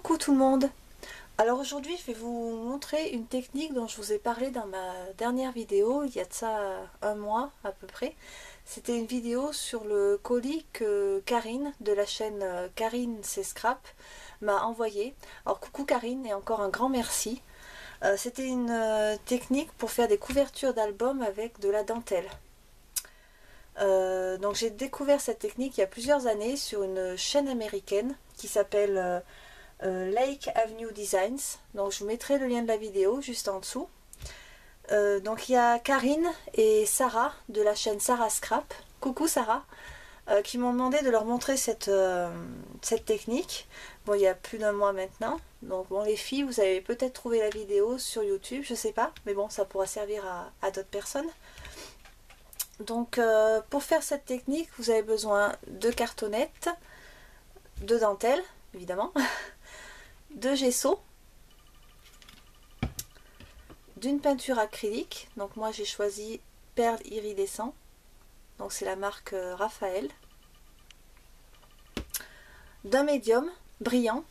Coucou tout le monde. Alors aujourd'hui je vais vous montrer une technique dont je vous ai parlé dans ma dernière vidéo, il y a de ça un mois à peu près. C'était une vidéo sur le colis que Karine de la chaîne Karine c'est Scrap m'a envoyé. Alors coucou Karine et encore un grand merci. C'était une technique pour faire des couvertures d'albums avec de la dentelle. Donc j'ai découvert cette technique il y a plusieurs années sur une chaîne américaine qui s'appelle Lake Avenue Designs. Donc je vous mettrai le lien de la vidéo juste en dessous. Donc il y a Karine et Sarah de la chaîne Sarah Scrap. Coucou Sarah, qui m'ont demandé de leur montrer cette technique. Bon, il y a plus d'un mois maintenant. Donc bon, les filles, vous avez peut-être trouvé la vidéo sur YouTube, je sais pas, mais bon, ça pourra servir à d'autres personnes. Donc pour faire cette technique, vous avez besoin de cartonnettes, de dentelle, évidemment, de gesso, d'une peinture acrylique. Donc moi j'ai choisi Perle Iridescent, donc c'est la marque Raphaël, d'un médium brillant.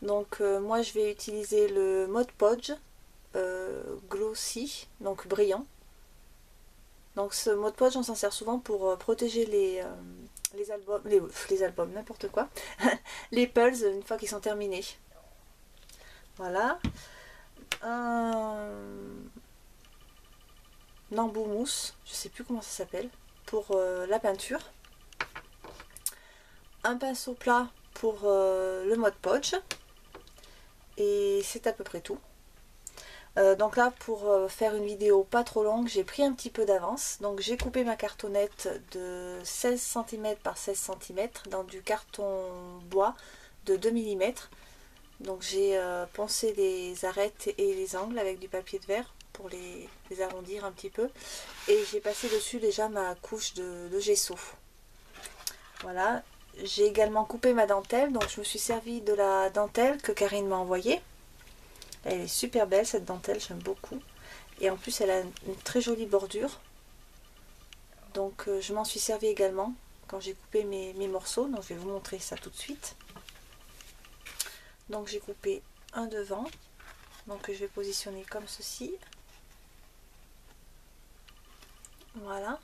Donc moi je vais utiliser le Mod Podge Glossy, donc brillant. Donc ce Mod Podge on s'en sert souvent pour protéger les albums, n'importe quoi, les pulls une fois qu'ils sont terminés. Voilà. Un embout mousse, je sais plus comment ça s'appelle, pour la peinture. Un pinceau plat pour le Mod Podge. Et c'est à peu près tout. Donc là, pour faire une vidéo pas trop longue, j'ai pris un petit peu d'avance. Donc j'ai coupé ma cartonnette de 16 cm par 16 cm dans du carton bois de 2 mm. Donc j'ai poncé les arêtes et les angles avec du papier de verre pour les arrondir un petit peu. Et j'ai passé dessus déjà ma couche de gesso. Voilà. J'ai également coupé ma dentelle, donc je me suis servi de la dentelle que Karine m'a envoyée. Elle est super belle cette dentelle, j'aime beaucoup. Et en plus elle a une très jolie bordure. Donc je m'en suis servi également quand j'ai coupé mes morceaux. Donc je vais vous montrer ça tout de suite. Donc j'ai coupé un devant. Donc je vais positionner comme ceci. Voilà.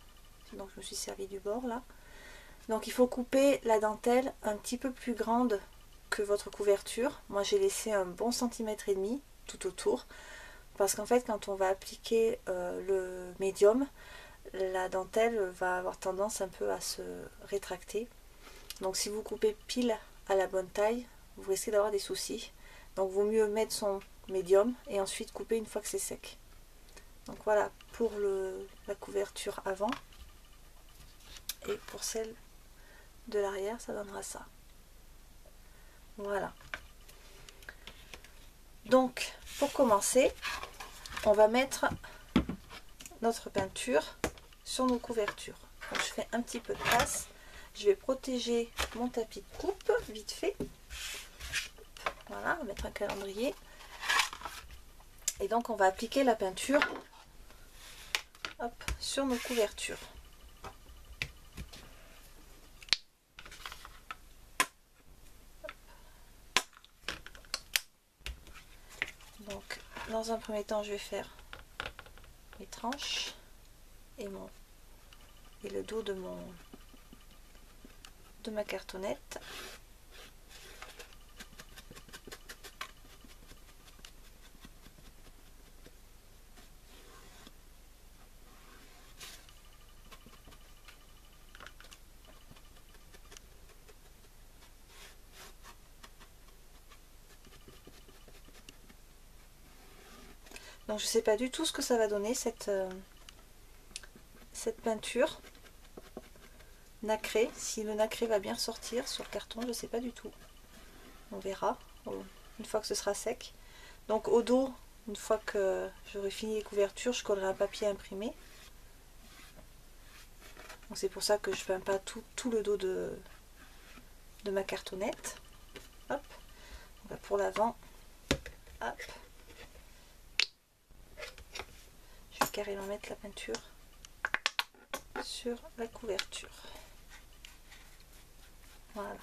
Donc je me suis servi du bord là. Donc il faut couper la dentelle un petit peu plus grande que votre couverture. Moi j'ai laissé un bon centimètre et demi tout autour. Parce qu'en fait quand on va appliquer le médium, la dentelle va avoir tendance un peu à se rétracter. Donc si vous coupez pile à la bonne taille, vous risquez d'avoir des soucis. Donc il vaut mieux mettre son médium et ensuite couper une fois que c'est sec. Donc voilà pour la couverture avant. Et pour celle de l'arrière, ça donnera ça. Voilà. Donc pour commencer, on va mettre notre peinture sur nos couvertures. Donc, je fais un petit peu de place. Je vais protéger mon tapis de coupe vite fait. Voilà, on va mettre un calendrier. Et donc on va appliquer la peinture, hop, sur nos couvertures. Donc dans un premier temps je vais faire les tranches et le dos de ma cartonnette. Donc je ne sais pas du tout ce que ça va donner cette peinture nacrée. Si le nacré va bien sortir sur le carton, je ne sais pas du tout. On verra une fois que ce sera sec. Donc au dos, une fois que j'aurai fini les couvertures, je collerai un papier imprimé. Donc c'est pour ça que je ne peins pas tout le dos de ma cartonnette. Hop. Donc pour l'avant, hop. Je vais carrément mettre la peinture sur la couverture. Voilà.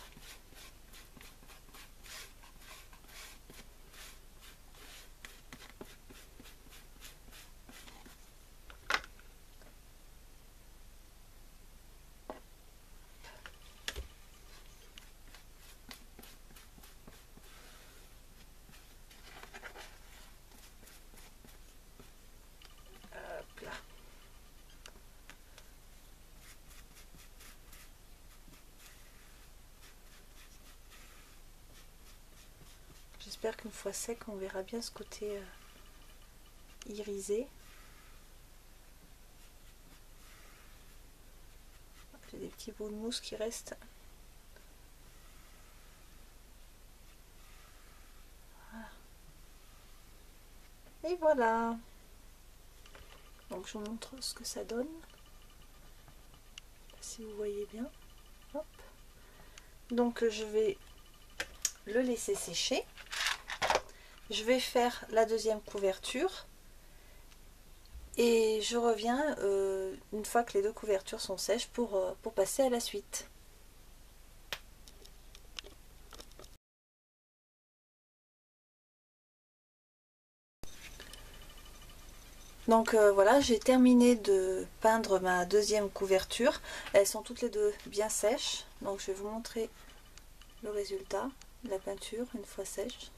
J'espère qu'une fois sec, on verra bien ce côté irisé. J'ai des petits bouts de mousse qui restent. Voilà. Et voilà. Donc je vous montre ce que ça donne. Si vous voyez bien. Hop. Donc je vais le laisser sécher. Je vais faire la deuxième couverture. Et je reviens une fois que les deux couvertures sont sèches pour passer à la suite. Donc voilà, j'ai terminé de peindre ma deuxième couverture. Elles sont toutes les deux bien sèches. Donc je vais vous montrer le résultat de la peinture une fois sèche.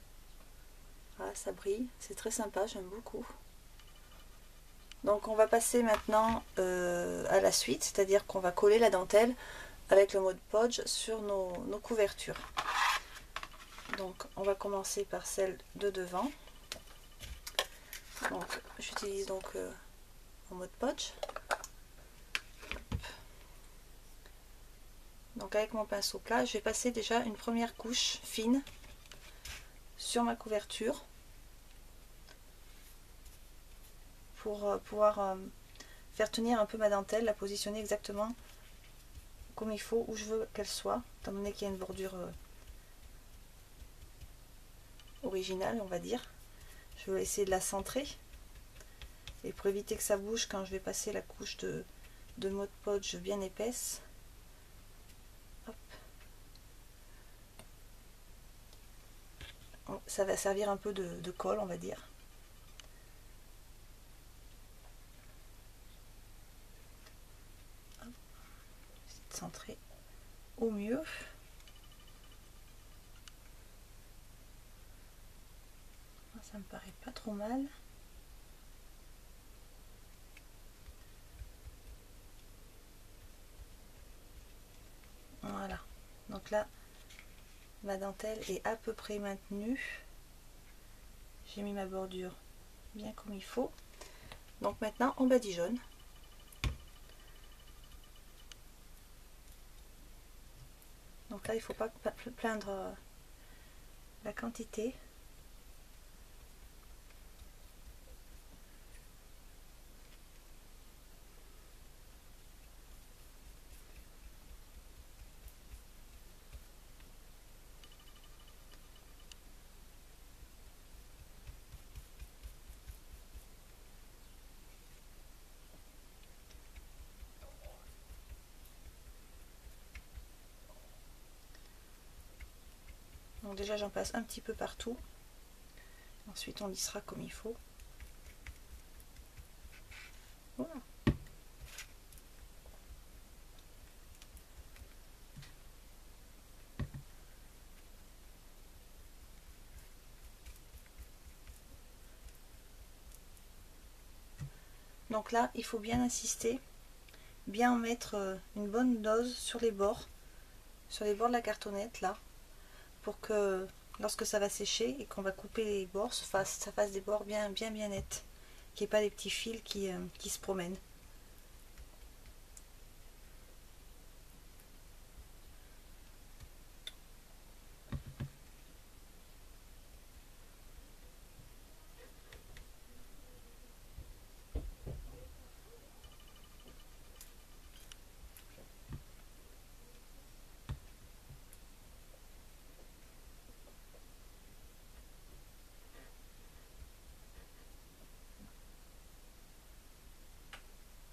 Voilà, ça brille, c'est très sympa, j'aime beaucoup. Donc on va passer maintenant à la suite, c'est-à-dire qu'on va coller la dentelle avec le Mod Podge sur nos couvertures. Donc on va commencer par celle de devant. Donc j'utilise donc mon Mod Podge. Donc avec mon pinceau plat, je vais passer déjà une première couche fine sur ma couverture pour pouvoir faire tenir un peu ma dentelle, la positionner exactement comme il faut, où je veux qu'elle soit, étant donné qu'il y a une bordure originale, on va dire. Je vais essayer de la centrer. Et pour éviter que ça bouge quand je vais passer la couche de Mod Podge bien épaisse, hop. Ça va servir un peu de colle, on va dire. Essayer de centrer au mieux. Ça me paraît pas trop mal. Voilà, donc là ma dentelle est à peu près maintenue. J'ai mis ma bordure bien comme il faut. Donc maintenant on badigeonne. Donc là il ne faut pas plaindre la quantité. Donc déjà j'en passe un petit peu partout. Ensuite on lissera comme il faut. Voilà. Donc là il faut bien insister, bien en mettre une bonne dose sur les bords de la cartonnette là, pour que lorsque ça va sécher et qu'on va couper les bords, ça fasse des bords bien nets, qu'il n'y ait pas des petits fils qui se promènent.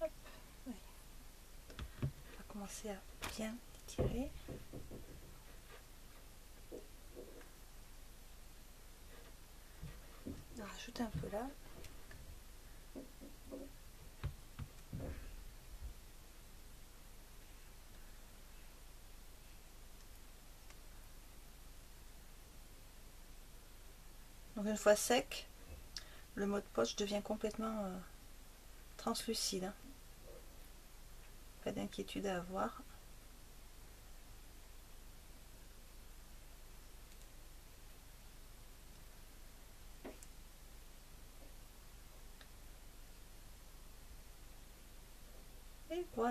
Hop, oui. On va commencer à bien étirer. On va rajouter un peu là. Donc une fois sec, le Mod Podge devient complètement translucide. Hein. Pas d'inquiétude à avoir.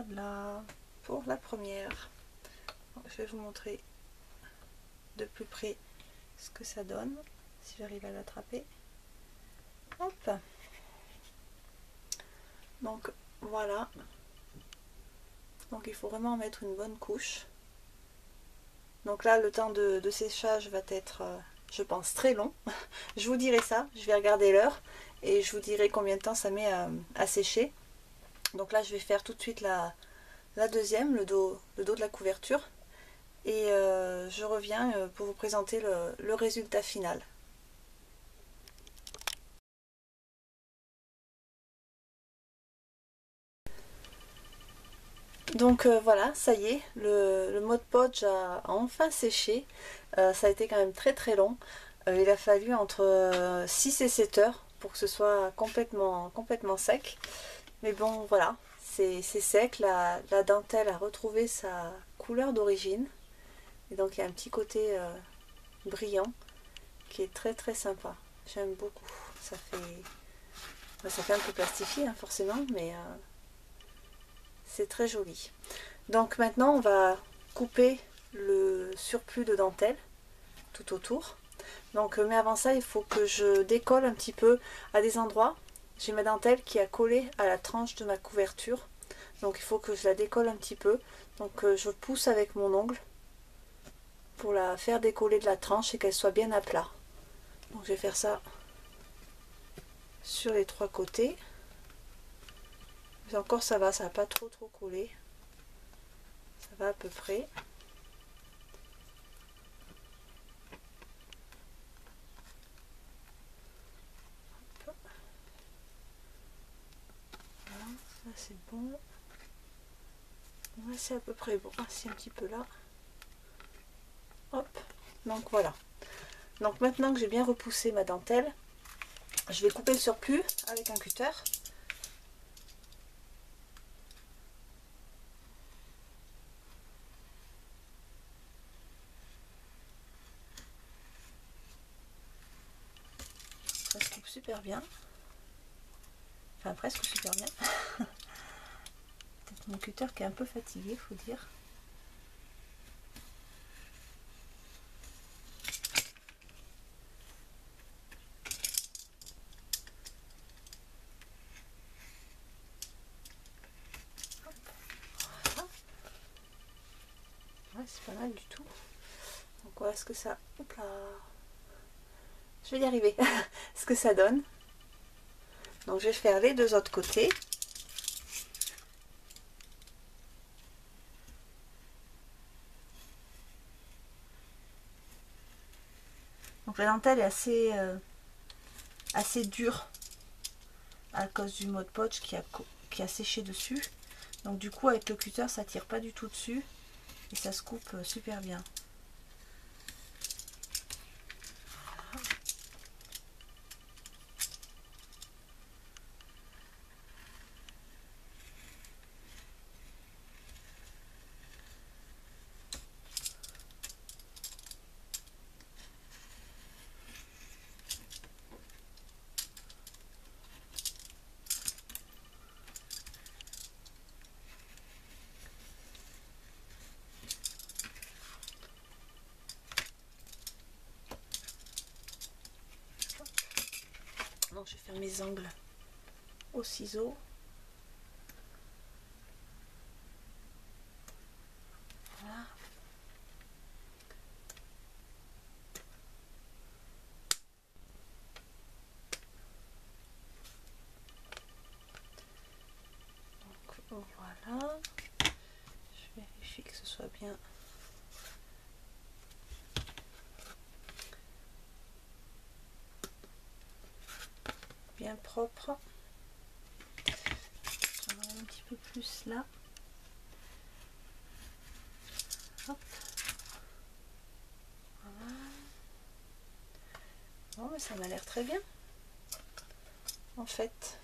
voilà pour la première. Je vais vous montrer de plus près ce que ça donne, si j'arrive à l'attraper. Hop. Donc voilà. Donc il faut vraiment mettre une bonne couche. Donc là le temps de séchage va être, je pense, très long. Je vous dirai ça, je vais regarder l'heure et je vous dirai combien de temps ça met à sécher. Donc là je vais faire tout de suite la deuxième, le dos de la couverture. Et je reviens pour vous présenter le résultat final. Donc voilà, ça y est, le Mod Podge a enfin séché. Ça a été quand même très très long. Il a fallu entre 6 et 7 heures pour que ce soit complètement sec. Mais bon, voilà, c'est sec. La dentelle a retrouvé sa couleur d'origine. Et donc il y a un petit côté brillant qui est très très sympa. J'aime beaucoup. Ça fait un peu plastifié hein, forcément, mais c'est très joli. Donc maintenant on va couper le surplus de dentelle tout autour. Donc mais avant ça il faut que je décolle un petit peu à des endroits. J'ai ma dentelle qui a collé à la tranche de ma couverture. Donc il faut que je la décolle un petit peu. Donc je pousse avec mon ongle pour la faire décoller de la tranche et qu'elle soit bien à plat. Donc je vais faire ça sur les trois côtés. Mais encore ça va pas trop collé. Ça va à peu près. Voilà, ça c'est bon. Ouais, c'est à peu près bon. C'est un petit peu là. Hop. Donc voilà. Donc maintenant que j'ai bien repoussé ma dentelle, je vais couper le surplus avec un cutter. Ça se coupe super bien. Enfin presque super bien. Peut-être mon cutter qui est un peu fatigué, faut dire. Voilà. Ouais, c'est pas mal du tout. Donc voilà ce que ça... Hop là. Je vais y arriver. Ce que ça donne. Donc je vais faire les deux autres côtés. Donc la dentelle est assez dure à cause du Mod Podge qui a séché dessus. Donc du coup avec le cutter ça tire pas du tout dessus et ça se coupe super bien. Donc je vais faire mes angles au ciseau. Voilà. Donc voilà. Je vérifie que ce soit bien propre. J'en ai un petit peu plus là. Hop. Voilà. Bon, mais ça m'a l'air très bien. En fait.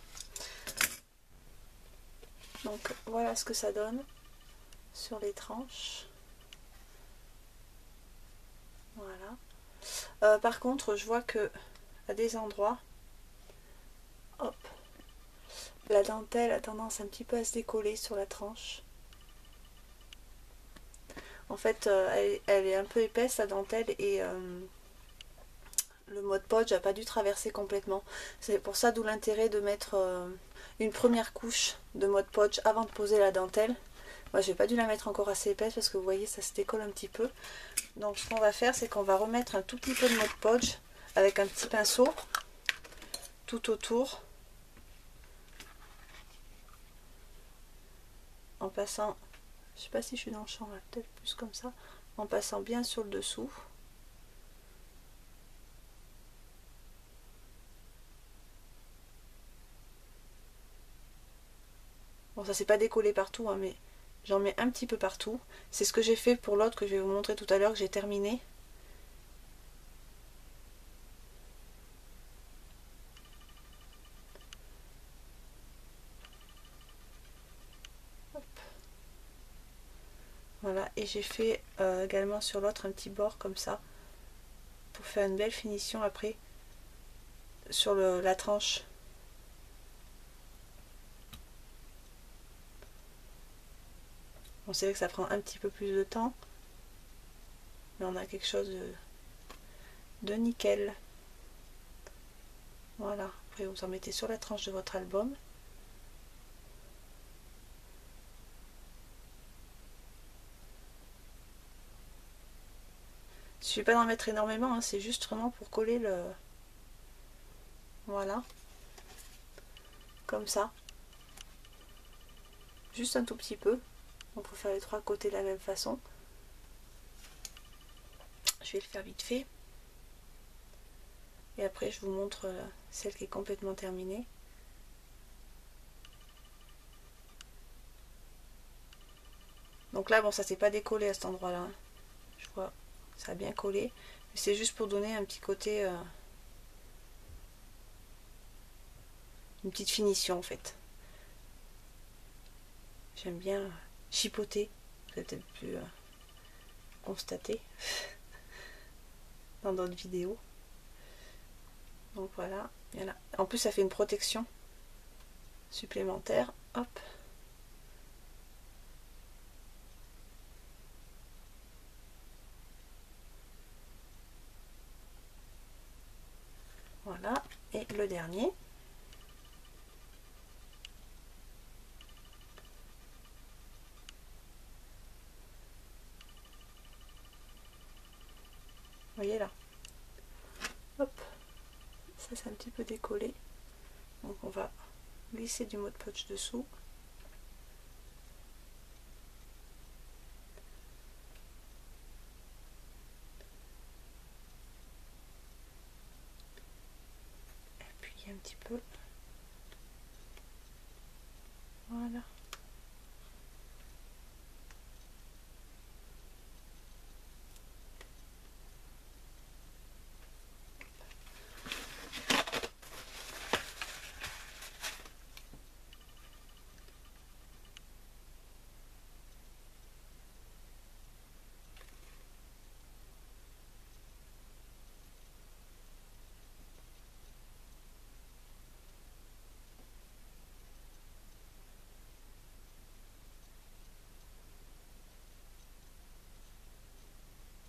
Donc voilà ce que ça donne sur les tranches. Voilà. Par contre, je vois que à des endroits, hop, la dentelle a tendance un petit peu à se décoller sur la tranche. En fait, elle est un peu épaisse la dentelle et le Mod Podge n'a pas dû traverser complètement. C'est pour ça d'où l'intérêt de mettre une première couche de Mod Podge avant de poser la dentelle. Moi j'ai pas dû la mettre encore assez épaisse parce que vous voyez ça se décolle un petit peu. Donc ce qu'on va faire c'est qu'on va remettre un tout petit peu de Mod Podge avec un petit pinceau tout autour. En passant, je sais pas si je suis dans le champ là, peut-être plus comme ça, en passant bien sur le dessous. Bon ça s'est pas décollé partout hein, mais j'en mets un petit peu partout. C'est ce que j'ai fait pour l'autre que je vais vous montrer tout à l'heure que j'ai terminé. Voilà, et j'ai fait également sur l'autre un petit bord comme ça pour faire une belle finition après sur la tranche. Bon, c'est vrai que ça prend un petit peu plus de temps, mais on a quelque chose de nickel. Voilà, après vous en mettez sur la tranche de votre album. Il ne suffit pas d'en mettre énormément, hein, c'est juste vraiment pour coller le... Voilà. Comme ça. Juste un tout petit peu. On peut faire les trois côtés de la même façon. Je vais le faire vite fait. Et après je vous montre celle qui est complètement terminée. Donc là, bon, ça s'est pas décollé à cet endroit-là. Hein. Je vois, ça a bien collé. Mais c'est juste pour donner un petit côté... une petite finition en fait. J'aime bien chipoter. Vous avez peut-être pu constater dans d'autres vidéos. Donc voilà. En plus, ça fait une protection supplémentaire. Hop. Voilà. Et le dernier. Vous voyez là. Hop. Ça c'est un petit peu décollé. Donc on va glisser du Mod Podge dessous. Appuyer un petit peu. Voilà.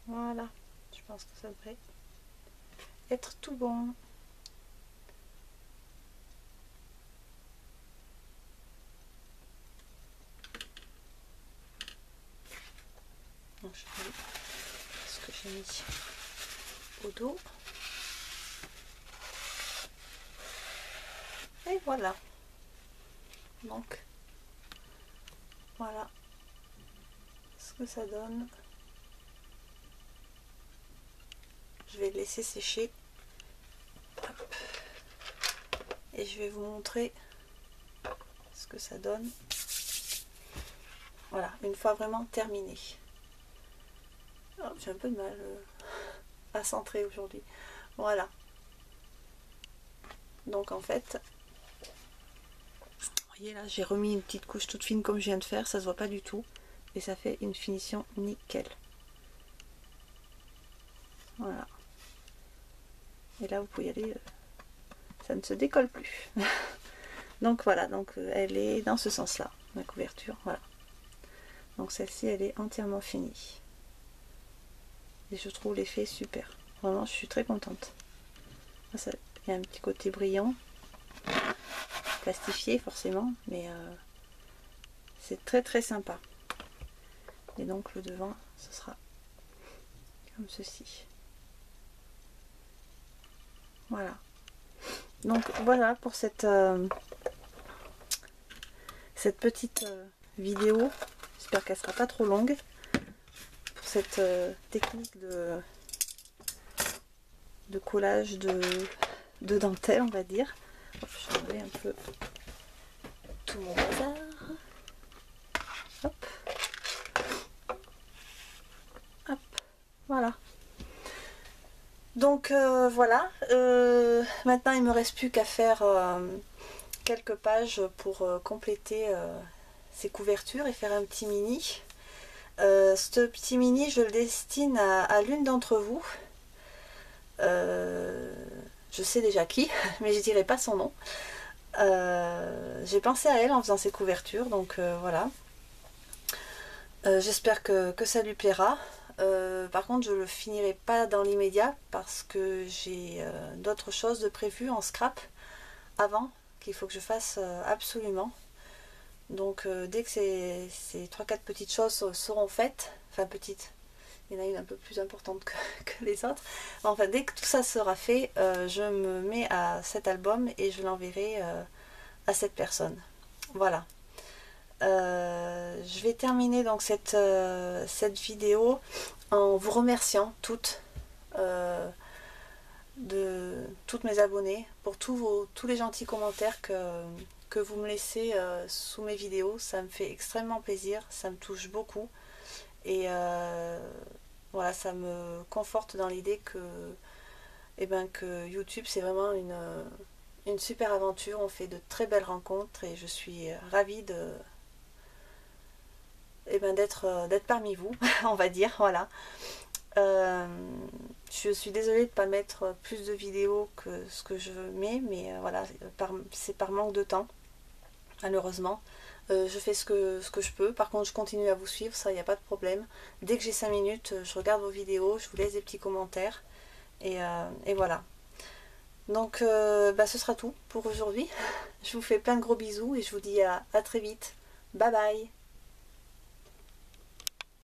Voilà. Je pense que ça devrait être tout bon. Donc, je vais ce que j'ai mis au dos. Et voilà. Donc, voilà ce que ça donne. Je vais le laisser sécher. Hop. Et je vais vous montrer ce que ça donne. Voilà, une fois vraiment terminé. Oh, j'ai un peu de mal à centrer aujourd'hui. Voilà. Donc en fait, vous voyez là, j'ai remis une petite couche toute fine comme je viens de faire. Ça se voit pas du tout. Et ça fait une finition nickel. Voilà. Et là, vous pouvez y aller. Ça ne se décolle plus. Donc voilà, donc elle est dans ce sens là, ma couverture, voilà. Donc celle-ci elle est entièrement finie. Et je trouve l'effet super. Vraiment je suis très contente. Il y a un petit côté brillant, plastifié forcément, mais c'est très très sympa. Et donc le devant ce sera comme ceci. Voilà. Donc voilà pour cette petite vidéo. J'espère qu'elle sera pas trop longue. Pour cette technique de collage de dentelle, on va dire. Hop, je vais enlever un peu tout mon bazar. Hop. Hop. Voilà. Donc voilà. Maintenant il me reste plus qu'à faire quelques pages pour compléter ces couvertures et faire un petit mini. Ce petit mini je le destine à l'une d'entre vous. Je sais déjà qui, mais je dirai pas son nom. J'ai pensé à elle en faisant ces couvertures, donc voilà. J'espère que ça lui plaira. Par contre, je le finirai pas dans l'immédiat parce que j'ai d'autres choses de prévues en scrap avant qu'il faut que je fasse absolument. Donc dès que ces 3-4 petites choses seront faites, enfin petites, il y en a une un peu plus importante que les autres. Enfin, dès que tout ça sera fait, je me mets à cet album et je l'enverrai à cette personne. Voilà. Je vais terminer donc cette vidéo en vous remerciant toutes de toutes mes abonnés pour tous les gentils commentaires que vous me laissez sous mes vidéos. Ça me fait extrêmement plaisir, ça me touche beaucoup. Et voilà, ça me conforte dans l'idée que YouTube c'est vraiment une super aventure. On fait de très belles rencontres et je suis ravie d'être parmi vous, on va dire, voilà. Je suis désolée de ne pas mettre plus de vidéos que ce que je mets, mais voilà, c'est par manque de temps, malheureusement. Je fais ce que je peux. Par contre, je continue à vous suivre, ça, il n'y a pas de problème. Dès que j'ai 5 minutes, je regarde vos vidéos, je vous laisse des petits commentaires. Et voilà. Donc, ce sera tout pour aujourd'hui. Je vous fais plein de gros bisous et je vous dis à très vite. Bye bye.